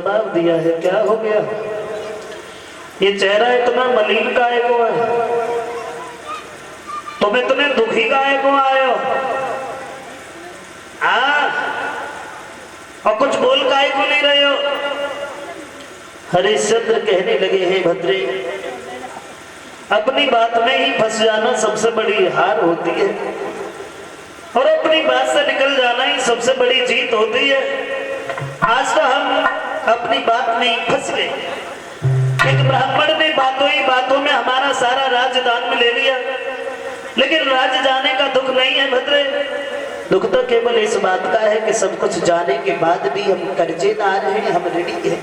जवाब दिया है। क्या हो गया? ये चेहरा इतना मलिन काहे को है? तुम इतने दुखी काहे को आए हो? और कुछ बोल काहे को नहीं रहे हो? हरिश्चंद्र कहने लगे, हे भद्रे, अपनी बात में ही फंस जाना सबसे बड़ी हार होती है और अपनी बात से निकल जाना ही सबसे बड़ी जीत होती है। आज तो हम अपनी बात में ही फंस गए। एक ब्राह्मण ने बातों ही बातों में हमारा सारा राजदान में ले लिया, लेकिन राज जाने का दुख नहीं है भद्रे। दुख तो केवल इस बात का है कि सब कुछ जाने के बाद भी हम कर्जेदार हैं, हम ऋणी हैं।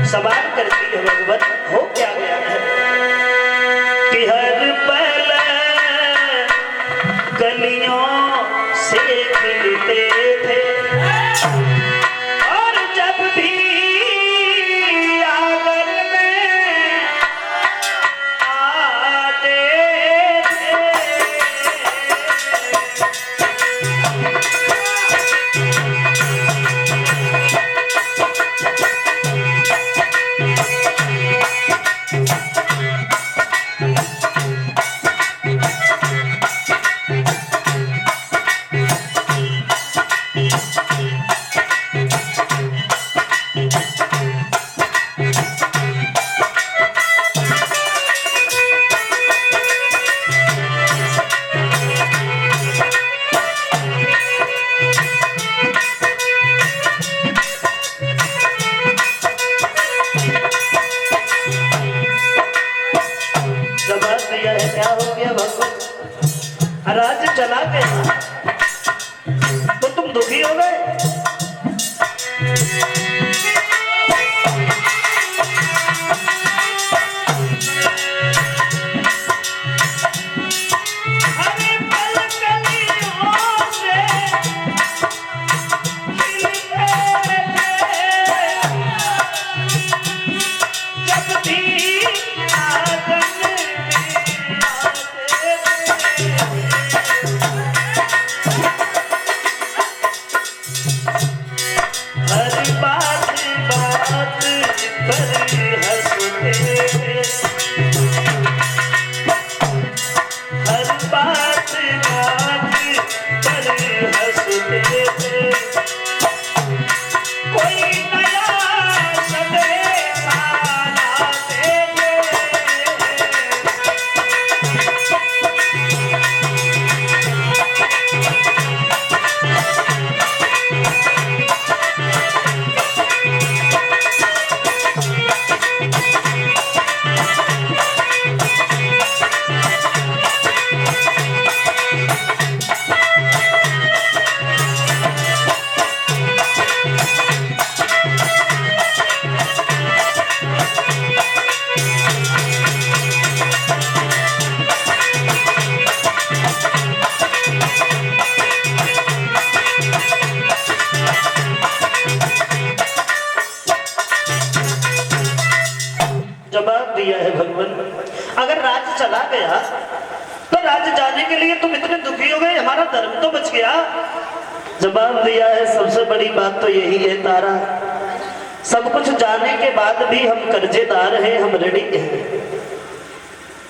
सवाल करती है भगवत, हो क्या गया है कि हर पल गलियों से मिलते थे और जब भी आंगन में आते थे क्या हो गया भगवान? राज्य चला गया तो तुम दुखी हो गए? जवाब दिया है भगवान, अगर राज्य चला गया तो राज्य जाने के लिए तुम इतने दुखी हो गए, हमारा धर्म तो बच गया। जवाब दिया है, सबसे बड़ी बात तो यही है तारा, सब कुछ जाने के बाद भी हम कर्जेदार हैं, हम ऋणी हैं।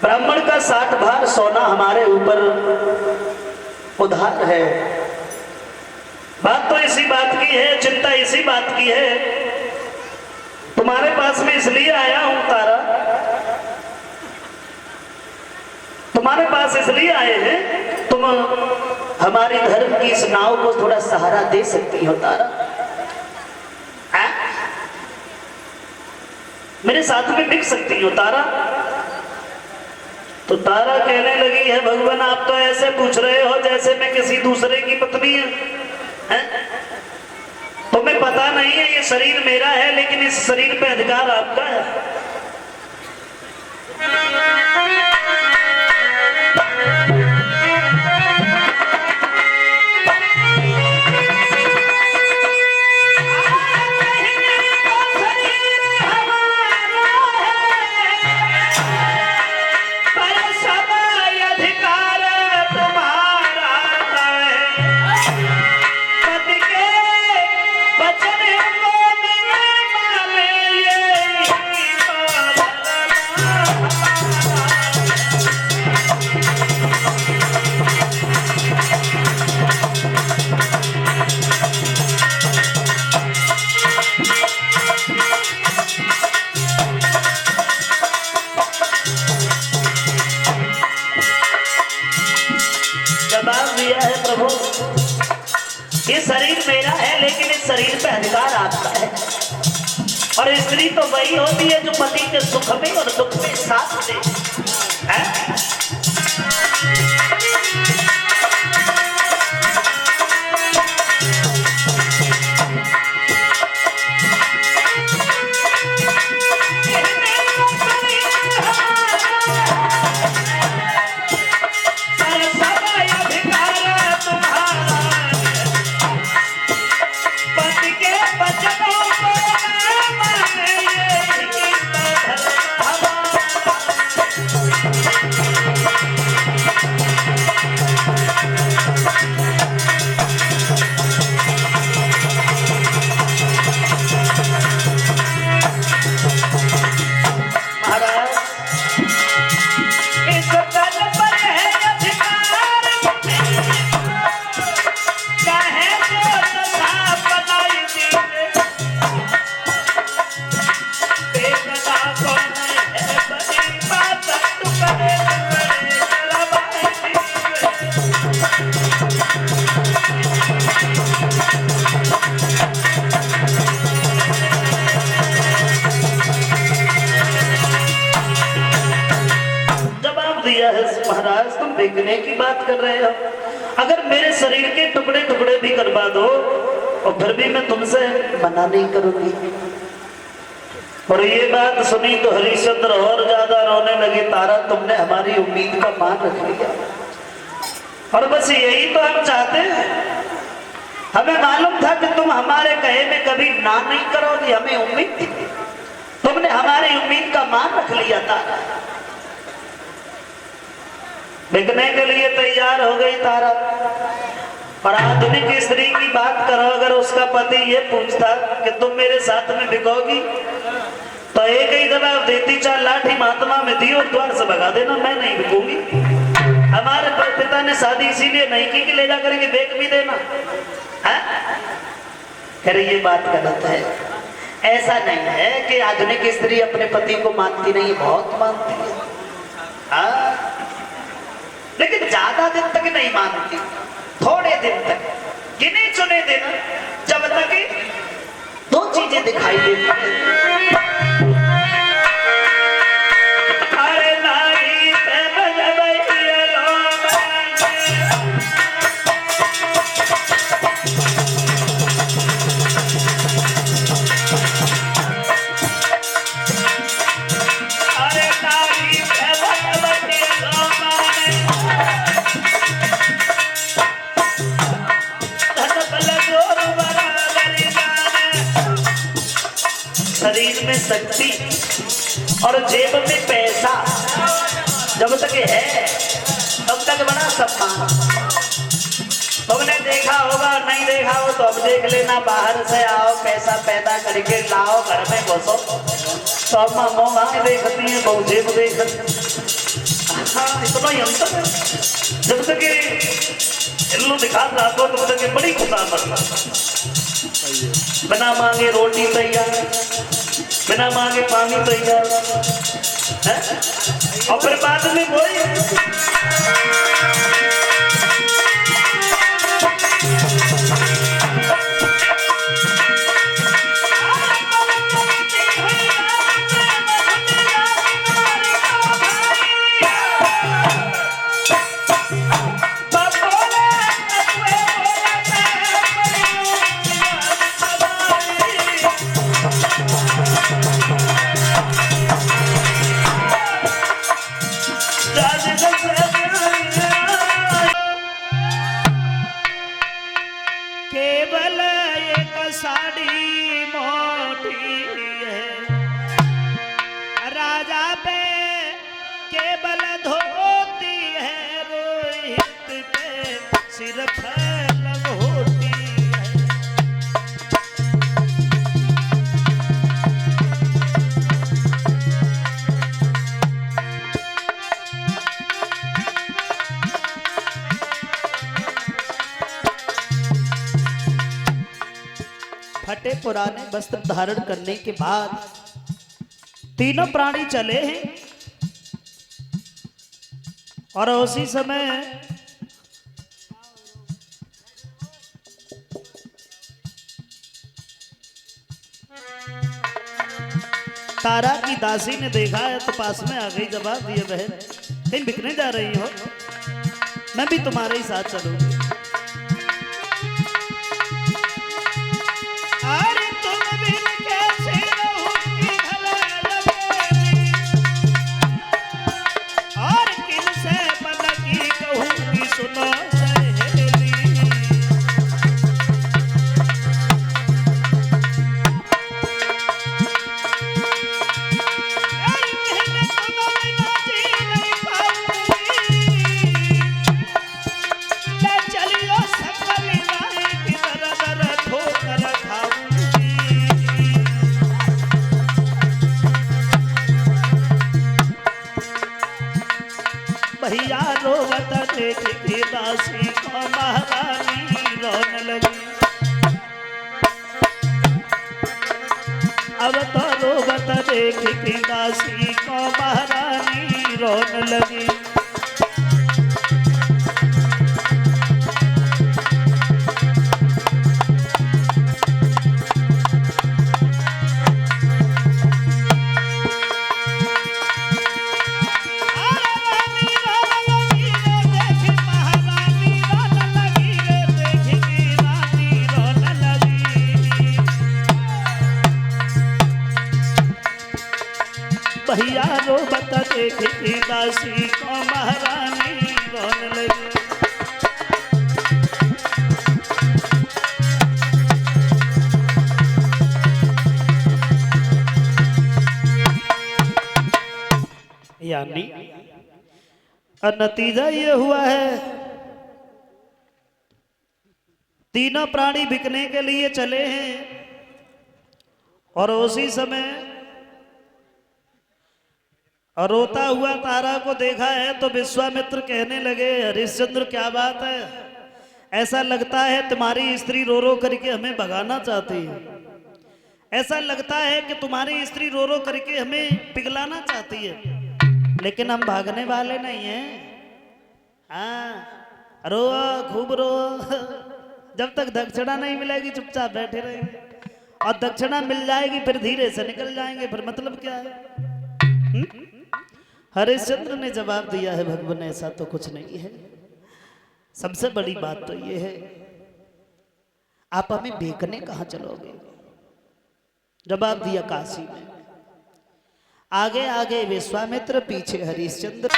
ब्राह्मण का 60 भार सोना हमारे ऊपर उधार है। बात तो इसी बात की है, चिंता इसी बात की है। तुम्हारे पास में इसलिए आया हूं तारा, तुम्हारे पास इसलिए आए हैं, तुम हमारी धर्म की इस नाव को थोड़ा सहारा दे सकती हो तारा। मेरे साथ में बिक सकती हो तारा। तो तारा कहने लगी है, भगवान आप तो ऐसे पूछ रहे हो जैसे मैं किसी दूसरे की पत्नी है? तुम्हें पता नहीं है ये शरीर मेरा है, लेकिन इस शरीर पे अधिकार आपका है। जवाब दिया है प्रभु, ये शरीर मेरा है लेकिन इस शरीर पे अधिकार आपका है। और स्त्री तो वही होती है जो पति के सुख में और दुख में साथ दे। महाराज तुम देखने की बात कर रहे हो, अगर मेरे शरीर के टुकड़े टुकड़े भी करवा दो और फिर भी मैं तुमसे मना नहीं करूंगी। और ये बात सुनी तो हरिश्चंद्र और ज्यादा रोने लगे। तारा तुमने हमारी उम्मीद का मान रख लिया, और बस यही तो हम चाहते हैं। हमें मालूम था कि तुम हमारे कहे में कभी ना नहीं करोगी, हमें उम्मीद थी। तुमने हमारी उम्मीद का मान रख लिया तारा, बिकने के लिए तैयार हो गई तारा। और आधुनिक स्त्री की बात करो, अगर उसका पति ये पूछता कि तुम मेरे साथ में बिकोगी, तो एक ही जवाब देती, 4 लाठी महात्मा में दी और द्वार से भगा देना, मैं नहीं बिकूंगी। हमारे पिता ने शादी इसीलिए नहीं की कि ले जा करके बेच भी देना है? अरे ये बात गलत है। ऐसा नहीं है कि आधुनिक स्त्री अपने पति को मानती नहीं, बहुत मानती है, लेकिन ज्यादा दिन तक नहीं मानती, थोड़े दिन तक, गिने चुने दिन, जब तक 2 चीजें दिखाई देती हैं। शरीर में शक्ति और जेब में पैसा जब तक है तब तक बड़ा सम्मान। तुमने देखा होगा, नहीं देखा हो तो अब देख लेना। बाहर से आओ, पैसा पैदा करके लाओ, घर में घुसो तो अम्मा मोह देखती है, बहु जेब देखती। हाँ, इतना ही अंतर है। जब तक इल्लू दिखा रखो तब तक बड़ी खुशामद, बिना मांगे रोटी तैयार, बिना मांगे पानी तैयार है? और फिर बाद में वही केवल एक साड़ी मोटी है, राजा पे केवल धोती है, रोहित पे सिर्फ लग होती है। फटे पुराने वस्त्र धारण करने के बाद तीनों प्राणी चले हैं। और उसी समय तारा की दासी ने देखा है तो पास में आ गई, जवाब दिया बहन कहीं बिकने जा रही हो, मैं भी तुम्हारे ही साथ चलूंगी। अरे तुम बिन कैसे रहूंगी भला अकेली, और किनसे मन की कहूंगी सुनो सहेली। भैया रोवत देख के दासी को महारानी रोने लगी। अब तो रोवत देख के दासी को महारानी रोने लगी। भैया रोवत देख के दासी को महारानी रोने लगी। यानी नतीजा ये हुआ है, तीनों प्राणी बिकने के लिए चले हैं और उसी समय और रोता हुआ तारा को देखा है तो विश्वामित्र कहने लगे, हरिश्चंद्र क्या बात है, ऐसा लगता है तुम्हारी स्त्री रो रो करके हमें भगाना चाहती है, ऐसा लगता है कि तुम्हारी स्त्री रो रो करके हमें पिघलाना चाहती है, लेकिन हम भागने वाले नहीं हैं। हाँ रो खूब रो, जब तक दक्षिणा नहीं मिलेगी चुपचाप बैठे रहेंगे, और दक्षिणा मिल जाएगी फिर धीरे से निकल जाएंगे, फिर मतलब क्या है। हरिश्चंद्र ने जवाब दिया है, भगवान ऐसा तो कुछ नहीं है, सबसे बड़ी बात तो ये है आप हमें बेकने कहाँ चलोगे। जवाब दिया काशी में, आगे आगे विश्वामित्र पीछे हरिश्चंद्र।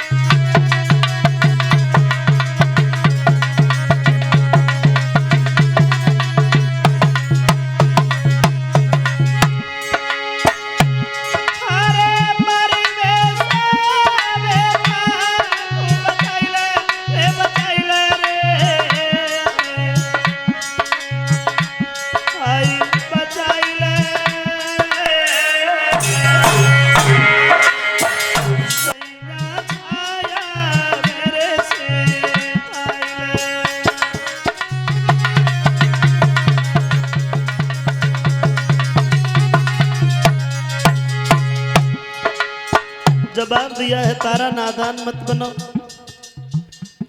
जवाब दिया है, तारा नादान मत बनो,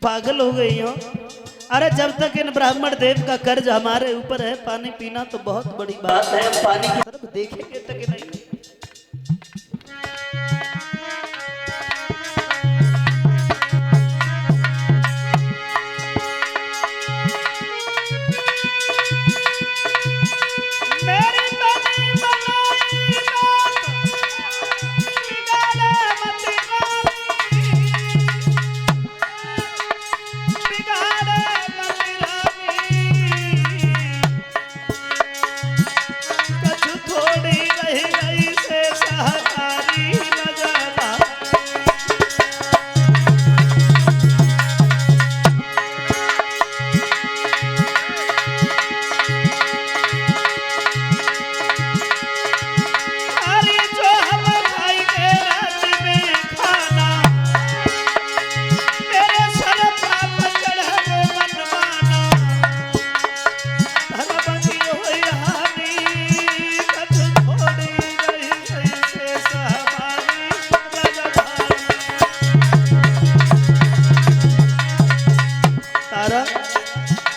पागल हो गई हो। अरे जब तक इन ब्राह्मण देव का कर्ज हमारे ऊपर है, पानी पीना तो बहुत बड़ी बात है, पानी की तरफ देखेंगे तक नहीं।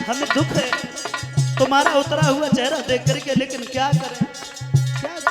हमें दुख है तुम्हारा उतरा हुआ चेहरा देख करके, लेकिन क्या करें, क्या करें?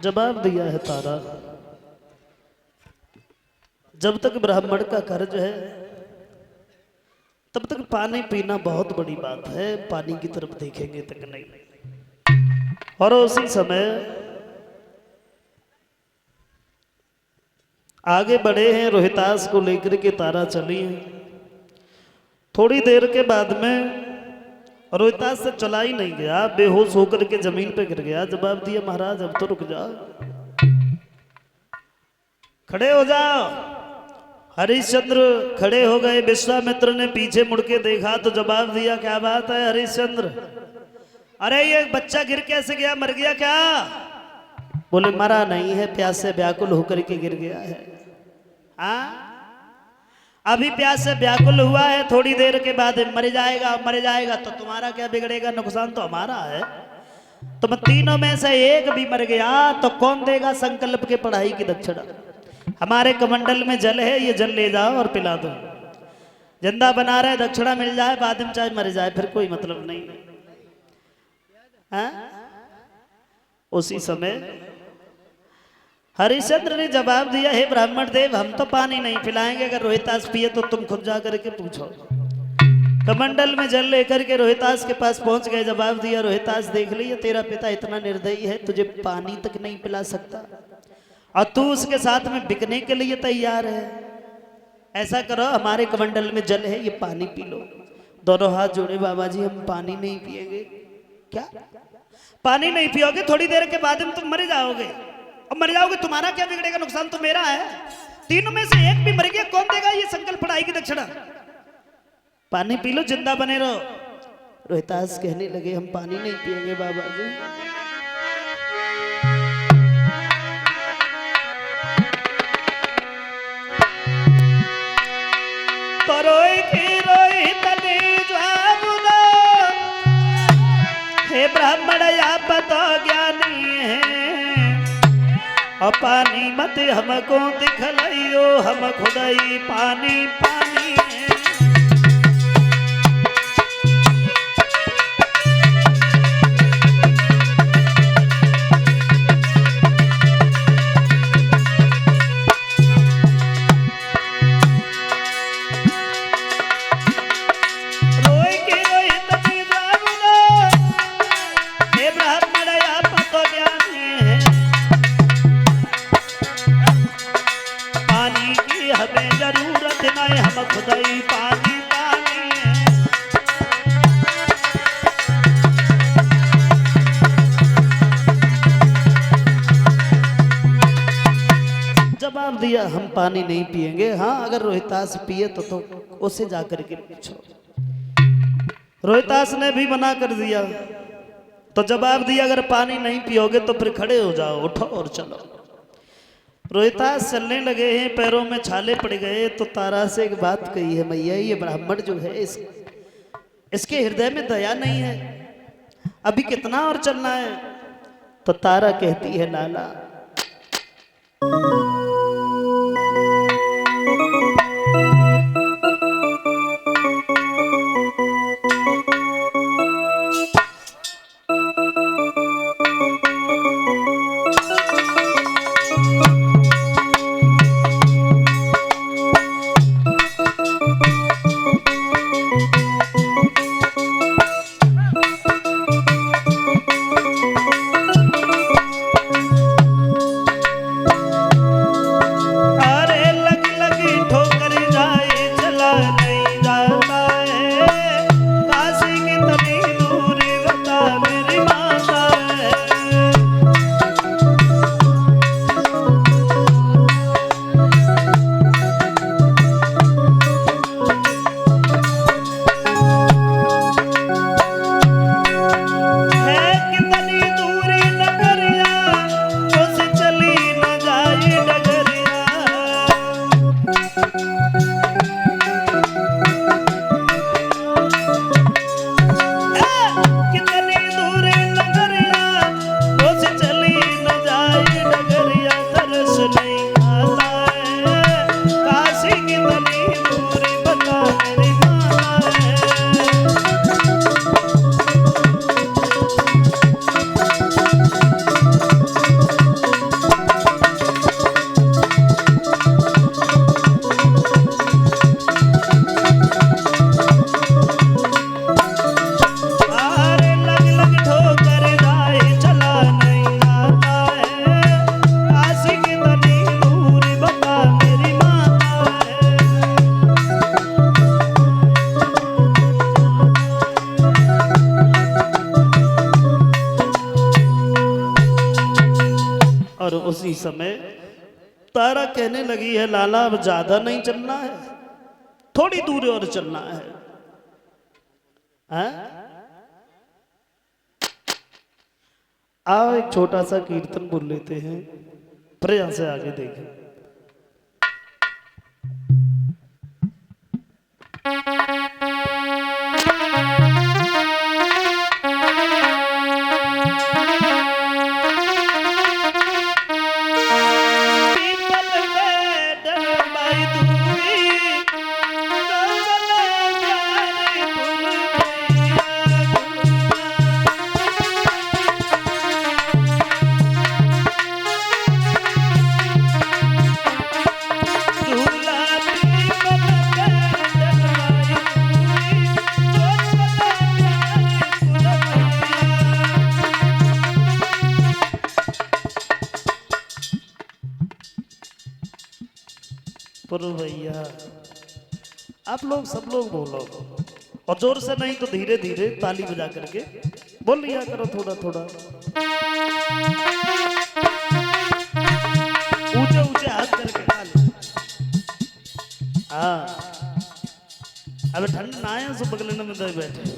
जवाब दिया है तारा, जब तक ब्राह्मण का कर्ज है तब तक पानी पीना बहुत बड़ी बात है, पानी की तरफ देखेंगे तक नहीं। और उसी समय आगे बढ़े हैं, रोहितास को लेकर के तारा चली है। थोड़ी देर के बाद में रोहितास से चला ही नहीं गया, बेहोश होकर के जमीन पे गिर गया। जवाब दिया महाराज अब तो रुक जाओ, खड़े हो जाओ। हरिश्चंद्र खड़े हो गए। विश्वामित्र ने पीछे मुड़ के देखा तो जवाब दिया क्या बात है हरिश्चंद्र, अरे ये बच्चा गिर कैसे गया, मर गया क्या? बोले मरा नहीं है, प्यास से व्याकुल होकर के गिर गया है। हाँ अभी प्यास से व्याकुल हुआ है, थोड़ी देर के बाद मर जाएगा। मर जाएगा तो तुम्हारा क्या बिगड़ेगा, नुकसान तो हमारा है। तुम तीनों में से एक भी मर गया तो कौन देगा संकल्प के पढ़ाई की दक्षिणा? हमारे कमंडल में जल है, ये जल ले जाओ और पिला दो। जिंदा बना रहे दक्षिणा मिल जाए, बाद में चाहे मर जाए, फिर कोई मतलब नहीं है। हाँ? उसी समय हरिश्चंद्र ने जवाब दिया, हे ब्राह्मण देव हम तो पानी नहीं पिलाएंगे, अगर रोहितास पिए तो तुम खुद जा करके पूछो। कमंडल में जल लेकर के रोहितास के पास पहुंच गए। जवाब दिया, रोहितास देख लिया तेरा पिता इतना निर्दयी है, तुझे पानी तक नहीं पिला सकता और तू उसके साथ में बिकने के लिए तैयार है। ऐसा करो, हमारे कमंडल में जल है, ये पानी पी लो। दोनों हाथ जोड़े, बाबा जी हम पानी नहीं पिएंगे। क्या पानी नहीं पियोगे? थोड़ी देर के बाद में तुम मर जाओगे, और मर जाओगे तुम्हारा क्या बिगड़ेगा, नुकसान तो मेरा है। तीनों में से एक भी मर गया, कौन देगा ये संकल्प पढ़ाई की दक्षिणा? पानी पी लो, जिंदा बने रहो। रोहितास कहने लगे हम पानी नहीं पिएंगे बाबा जी। तो रोहित ने जवाब दो, हे ब्राह्मण आप तो ज्ञानी है, और पानी मत हमको दिखलाइयो, हम खुद ही पानी पानी है। जवाब दिया हम पानी नहीं पिएंगे, हाँ अगर रोहितास पिए तो उसे जाकर के पूछो। रोहितास ने भी मना कर दिया। तो जवाब दिया अगर पानी नहीं पियोगे तो फिर खड़े हो जाओ, उठो और चलो। रोहितास चलने लगे हैं, पैरों में छाले पड़ गए। तो तारा से एक बात कही है, मैया ये ब्राह्मण जो है इसके हृदय में दया नहीं है, अभी कितना और चलना है? तो तारा कहती है लाला उसी समय तारा कहने लगी है, लाला अब ज्यादा नहीं चलना है, थोड़ी दूर और चलना है। हैं? आओ एक छोटा सा कीर्तन बोल लेते हैं, फिर यहां से आगे देखें। पुरु भैया, आप लोग सब लोग बोलो, और जोर से नहीं तो धीरे धीरे ताली बजा करके बोल लिया करो, थोड़ा थोड़ा ऊंचे ऊंचे हाथ करके ताली। हाँ, अबे ठंड ना है, सब बगल में दे बैठे।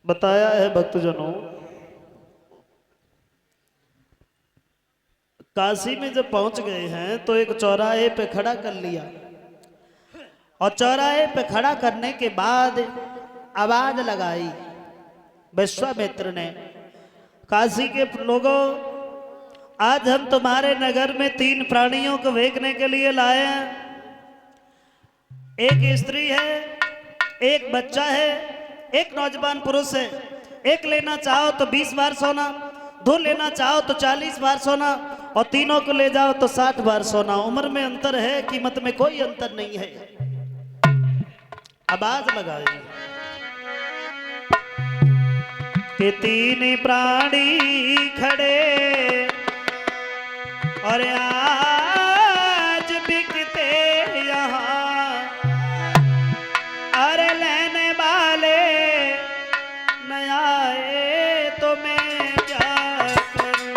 बताया है भक्तजनों, काशी में जब पहुंच गए हैं तो एक चौराहे पे खड़ा कर लिया, और चौराहे पे खड़ा करने के बाद आवाज लगाई विश्वामित्र ने, काशी के लोगों, आज हम तुम्हारे नगर में 3 प्राणियों को देखने के लिए लाए हैं। एक स्त्री है, एक बच्चा है, एक नौजवान पुरुष है। एक लेना चाहो तो 20 बार सोना, 2 लेना चाहो तो 40 बार सोना, और तीनों को ले जाओ तो 60 बार सोना। उम्र में अंतर है, कीमत में कोई अंतर नहीं है। आवाज लगाई कि 3 प्राणी खड़े और आज बिकते यहाँ, अरे लेने वाले न आए तो मैं क्या करूं।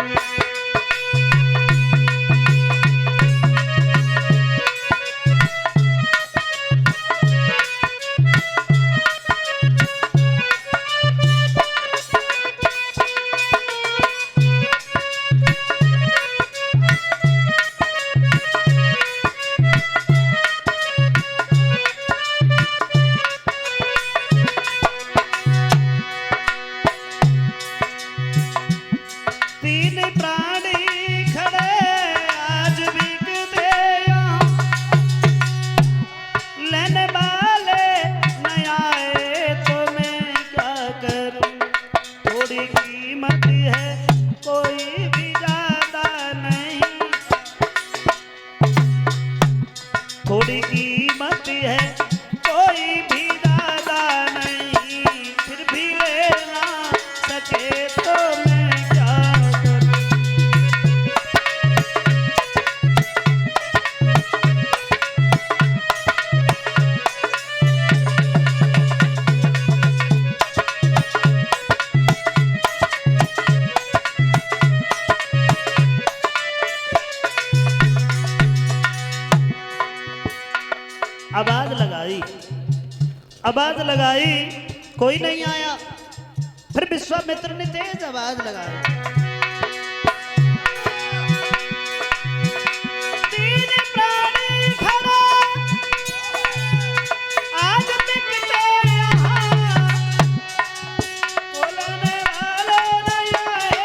थोड़ी कीमत है, कोई भी ज्यादा नहीं, फिर भी ले ना सके तो मैं क्या करूं। आवाज लगाई, कोई नहीं आया। फिर विश्वामित्र ने तेज आवाज लगाई, 3 प्राणी खड़े आज बिकते यहाँ, बोलने वाले नहीं आए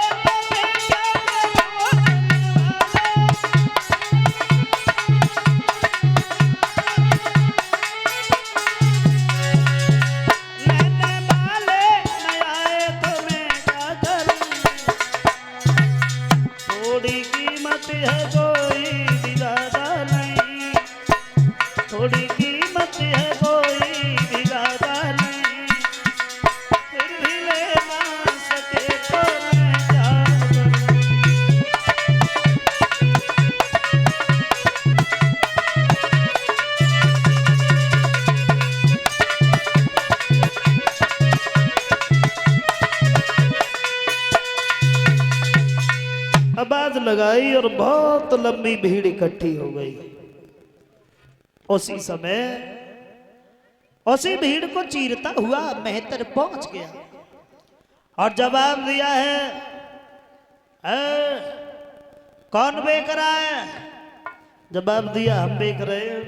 तो मैं क्या करूं। थोड़ी कीमत है, कोई भी ज्यादा नहीं, थोड़ी कीमत है, कोई भी ज्यादा नहीं, फिर भी ले ना सके तो मैं क्या करूं। आवाज लगाई और बहुत लंबी भीड़ इकट्ठी हो गई। उसी समय उसी भीड़ को चीरता हुआ मेहतर पहुंच गया और जवाब दिया है, कौन बेच रहा है? जवाब दिया, हम बेच रहे हैं।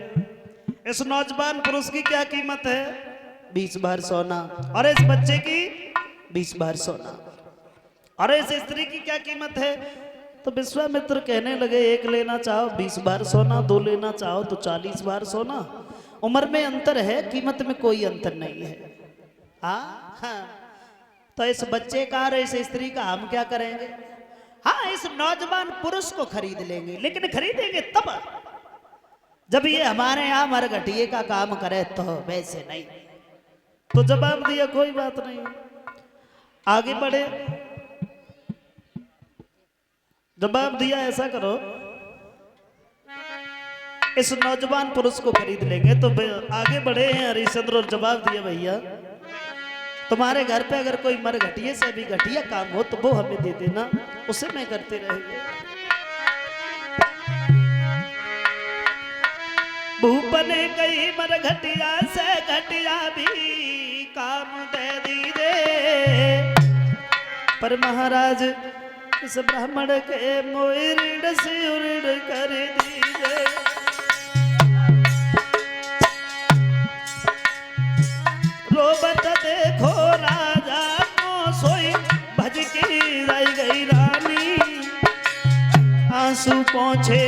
इस नौजवान पुरुष की क्या कीमत है? 20 बार सोना। और इस बच्चे की 20 बार सोना। और इस स्त्री की क्या कीमत है? तो विश्वामित्र कहने लगे, एक लेना चाहो 20 बार सोना, 2 लेना चाहो तो 40 बार सोना। उम्र में अंतर है, कीमत में कोई अंतर नहीं है। हाँ, तो इस बच्चे का और इस स्त्री का हम क्या करेंगे? हाँ, इस नौजवान पुरुष को खरीद लेंगे, लेकिन खरीदेंगे तब जब ये हमारे यहाँ मरघटिये का काम करे, तो वैसे नहीं। तो जवाब दिया, कोई बात नहीं। आगे बढ़े, जवाब दिया, ऐसा करो इस नौजवान पुरुष को खरीद लेंगे। तो आगे बढ़े हैं हरिश्चंद्र और जवाब दिया, भैया तुम्हारे घर पे अगर कोई मरघटिये से भी घटिया काम हो तो वो हमें दे देना, उसे मैं करते रहेंगे। भूप ने कही मरघटिया से घटिया भी काम दे दीजिए, पर महाराज इस ब्राह्मण के मोहि ऋण से ऋण कर दीजिए। रोबत देखो राजा को सोई भज की रह गई रानी, आंसू पहुंचे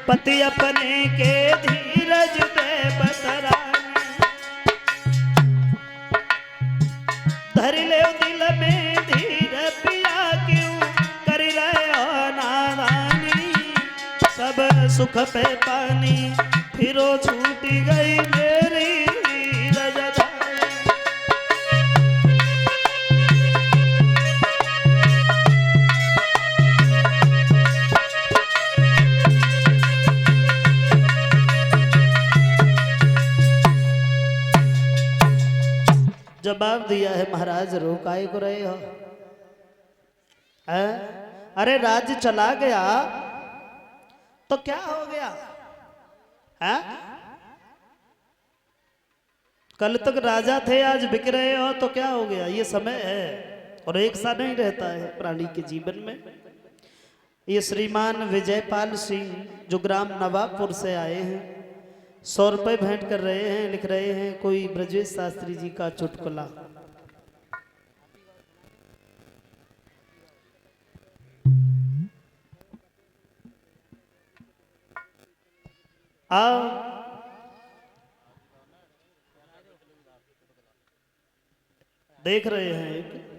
पति अपने के धीरज दे बतरानी। धर ले दिल में धीर पिया क्यों कर रहे हो नादानी, सब सुख पे पानी फिरो छूटी गई मेरी रजधानी। जवाब दिया है, महाराज रो काहे को रहे हो? अरे राज्य चला गया तो क्या हो गया है? कल तक राजा थे, आज बिक रहे हो तो क्या हो गया? ये समय है और एक सा नहीं रहता है प्राणी के जीवन में। ये श्रीमान विजयपाल सिंह जो ग्राम नवाबपुर से आए हैं, 100 रुपये भेंट कर रहे हैं, लिख रहे हैं कोई ब्रजेश शास्त्री जी का चुटकुला। आओ देख रहे हैं एक